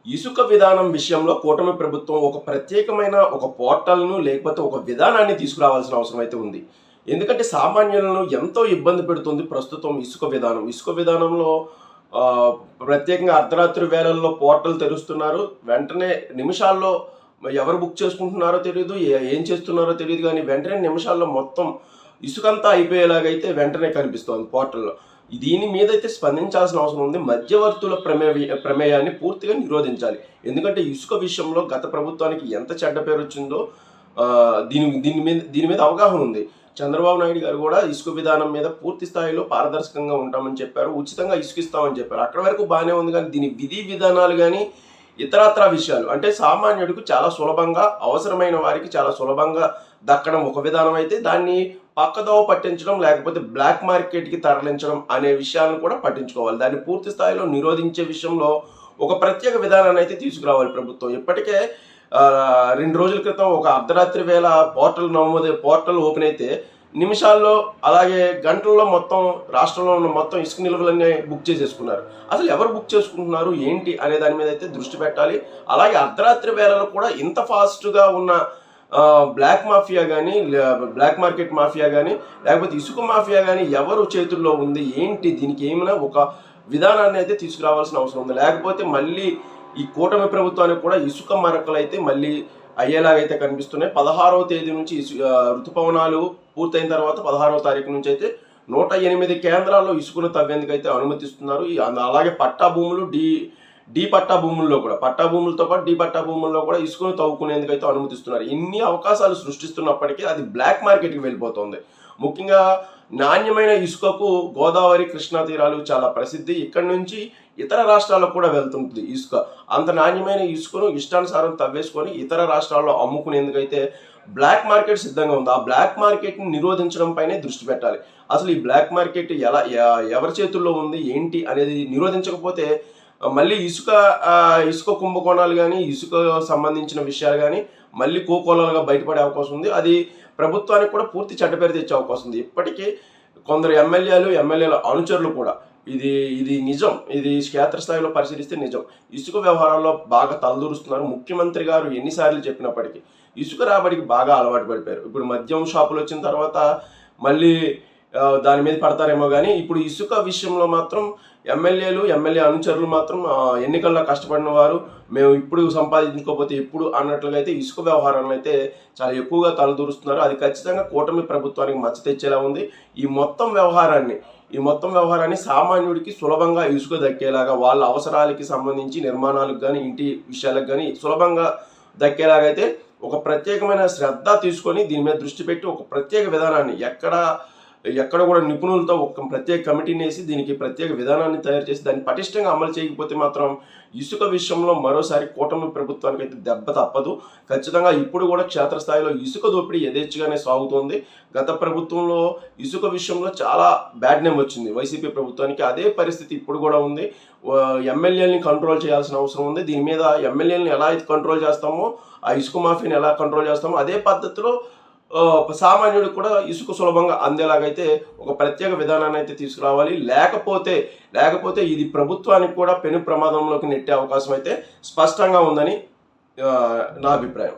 ఇసుక విధానం విషయంలో కూటమి ప్రభుత్వం ఒక ప్రత్యేకమైన ఒక పోర్టల్‌ను లేకపోతే ఒక విధానాన్ని తీసుకురావాల్సిన అవసరం అయితే ఉంది. ఎందుకంటే సామాన్యులను ఎంతో ఇబ్బంది పెడుతుంది ప్రస్తుతం ఇసుక విధానం. ఇసుక విధానంలో ప్రత్యేకంగా అర్ధరాత్రి వేళల్లో పోర్టల్ తెరుస్తున్నారు. వెంటనే నిమిషాల్లో ఎవరు బుక్ చేసుకుంటున్నారో తెలీదు. ఏం చేస్తున్నారో తెలీదు గానీ వెంటనే నిమిషాల్లో మొత్తం ఇసుకంతా అయిపోయేలాగైతే వెంటనే కనిపిస్తోంది పోర్టల్‌లో. దీని మీదైతే స్పందించాల్సిన అవసరం ఉంది. మధ్యవర్తుల ప్రమేయాన్ని పూర్తిగా నిరోధించాలి. ఎందుకంటే ఇసుక విషయంలో గత ప్రభుత్వానికి ఎంత చెడ్డ పేరొచ్చిందో దీని మీద అవగాహన ఉంది. చంద్రబాబు నాయుడు గారు కూడా ఇసుక విధానం మీద పూర్తి స్థాయిలో పారదర్శకంగా ఉంటామని చెప్పారు. ఉచితంగా ఇసుక ఇస్తామని చెప్పారు. అక్కడి వరకు బాగానే ఉంది కానీ దీని విధి విధానాలు కానీ ఇతరత్రా విషయాలు అంటే సామాన్యుడికి చాలా సులభంగా అవసరమైన వారికి చాలా సులభంగా దక్కడం ఒక విధానం అయితే దాన్ని పక్కదోవ పట్టించడం లేకపోతే బ్లాక్ మార్కెట్కి తరలించడం అనే విషయాలను కూడా పట్టించుకోవాలి. దాన్ని పూర్తి స్థాయిలో నిరోధించే విషయంలో ఒక ప్రత్యేక విధానాన్ని అయితే తీసుకురావాలి ప్రభుత్వం. ఇప్పటికే 2 రోజుల క్రితం ఒక అర్ధరాత్రి వేళ పోర్టల్ ఓపెన్ అయితే నిమిషాల్లో అలాగే గంటల్లో మొత్తం రాష్ట్రంలో ఉన్న మొత్తం ఇసుక నిల్వలన్నీ బుక్ చేసేసుకున్నారు. అసలు ఎవరు బుక్ చేసుకుంటున్నారు ఏంటి అనే దాని మీద అయితే దృష్టి పెట్టాలి. అలాగే అర్ధరాత్రి వేళలో కూడా ఇంత ఫాస్ట్గా ఉన్న బ్లాక్ మాఫియా కానీ బ్లాక్ మార్కెట్ మాఫియా కానీ లేకపోతే ఇసుక మాఫియా కానీ ఎవరు చేతుల్లో ఉంది ఏంటి దీనికి ఏమైనా ఒక విధానాన్ని అయితే తీసుకురావాల్సిన అవసరం ఉంది. లేకపోతే మళ్ళీ ఈ కూటమి ప్రభుత్వానికి కూడా ఇసుక మరకలు అయితే మళ్ళీ అయ్యేలాగైతే కనిపిస్తున్నాయి. 16వ తేదీ నుంచి ఋతుపవనాలు పూర్తయిన తర్వాత 16వ తారీఖు నుంచి అయితే 108 కేంద్రాల్లో ఇసుకను తవ్వేందుకు అయితే అనుమతిస్తున్నారు. అలాగే పట్టా భూములు డి పట్టా భూముల్లో కూడా పట్టా భూములతో పాటు డి పట్టా భూముల్లో కూడా ఇసుకను తవ్వుకునేందుకు అయితే అనుమతిస్తున్నారు. ఇన్ని అవకాశాలు సృష్టిస్తున్నప్పటికీ అది బ్లాక్ మార్కెట్కి వెళ్ళిపోతుంది. ముఖ్యంగా నాణ్యమైన ఇసుకకు గోదావరి కృష్ణా తీరాలు చాలా ప్రసిద్ధి. ఇక్కడి నుంచి ఇతర రాష్ట్రాలకు కూడా వెళ్తుంటుంది ఇసుక. అంత నాణ్యమైన ఇసుకను ఇష్టానుసారం తవ్వేసుకొని ఇతర రాష్ట్రాల్లో అమ్ముకునేందుకైతే బ్లాక్ మార్కెట్ సిద్ధంగా ఉంది. ఆ బ్లాక్ మార్కెట్ని నిరోధించడం పైనే దృష్టి పెట్టాలి. అసలు ఈ బ్లాక్ మార్కెట్ ఎవరి చేతుల్లో ఉంది ఏంటి అనేది నిరోధించకపోతే మళ్ళీ ఇసుక కుంభకోణాలు కానీ ఇసుక సంబంధించిన విషయాలు కానీ మళ్ళీ కోకోలాలుగా బయటపడే అవకాశం ఉంది. అది ప్రభుత్వానికి కూడా పూర్తి చెడ్డపేరు తెచ్చే అవకాశం ఉంది. ఇప్పటికీ కొందరు ఎమ్మెల్యేల అనుచరులు కూడా ఇది నిజం, ఇది క్షేత్రస్థాయిలో పరిశీలిస్తే నిజం. ఇసుక వ్యవహారాల్లో బాగా తలదూరుస్తున్నారు. ముఖ్యమంత్రి గారు ఎన్నిసార్లు చెప్పినప్పటికీ ఇసుక రాబడికి బాగా అలవాటు పడిపోయారు. ఇప్పుడు మద్యం షాపులు వచ్చిన తర్వాత మళ్ళీ దాని మీద పడతారేమో కానీ ఇప్పుడు ఇసుక విషయంలో మాత్రం ఎమ్మెల్యే అనుచరులు మాత్రం ఎన్నికల్లో కష్టపడిన వారు మేము ఇప్పుడు సంపాదించుకోకపోతే ఎప్పుడు అన్నట్లుగా అయితే ఇసుక వ్యవహారాలను అయితే చాలా ఎక్కువగా తలదూరుస్తున్నారు. అది ఖచ్చితంగా కూటమి ప్రభుత్వానికి మచ్చ తెచ్చేలా ఉంది. ఈ మొత్తం వ్యవహారాన్ని సామాన్యుడికి సులభంగా ఇసుక దక్కేలాగా వాళ్ళ అవసరాలకి సంబంధించి నిర్మాణాలకు కానీ ఇంటి విషయాలకు కానీ సులభంగా దక్కేలాగైతే ఒక ప్రత్యేకమైన శ్రద్ధ తీసుకొని దీని మీద దృష్టి పెట్టి ఒక ప్రత్యేక విధానాన్ని ఎక్కడ కూడా నిపుణులతో ఒక ప్రత్యేక కమిటీని వేసి దీనికి ప్రత్యేక విధానాన్ని తయారు చేసి దాన్ని పటిష్టంగా అమలు చేయకపోతే మాత్రం ఇసుక విషయంలో మరోసారి కూటమి ప్రభుత్వానికి అయితే దెబ్బ తప్పదు. ఖచ్చితంగా ఇప్పుడు కూడా క్షేత్రస్థాయిలో ఇసుక దోపిడీ యథేచ్ఛగానే సాగుతోంది. గత ప్రభుత్వంలో ఇసుక విషయంలో చాలా బ్యాడ్ నేమ్ వచ్చింది వైసీపీ ప్రభుత్వానికి. అదే పరిస్థితి ఇప్పుడు కూడా ఉంది. ఎమ్మెల్యేలని కంట్రోల్ చేయాల్సిన అవసరం ఉంది. దీని మీద ఎమ్మెల్యేలని ఎలా అయితే కంట్రోల్ చేస్తామో ఆ ఇసుక మాఫీని ఎలా కంట్రోల్ చేస్తామో అదే పద్ధతిలో సామాన్యుడికి కూడా ఇసుక సులభంగా అందేలాగైతే ఒక ప్రత్యేక విధానాన్ని అయితే తీసుకురావాలి. లేకపోతే ఇది ప్రభుత్వానికి కూడా పెను ప్రమాదంలోకి నెట్టే అవకాశం అయితే స్పష్టంగా ఉందని నా అభిప్రాయం.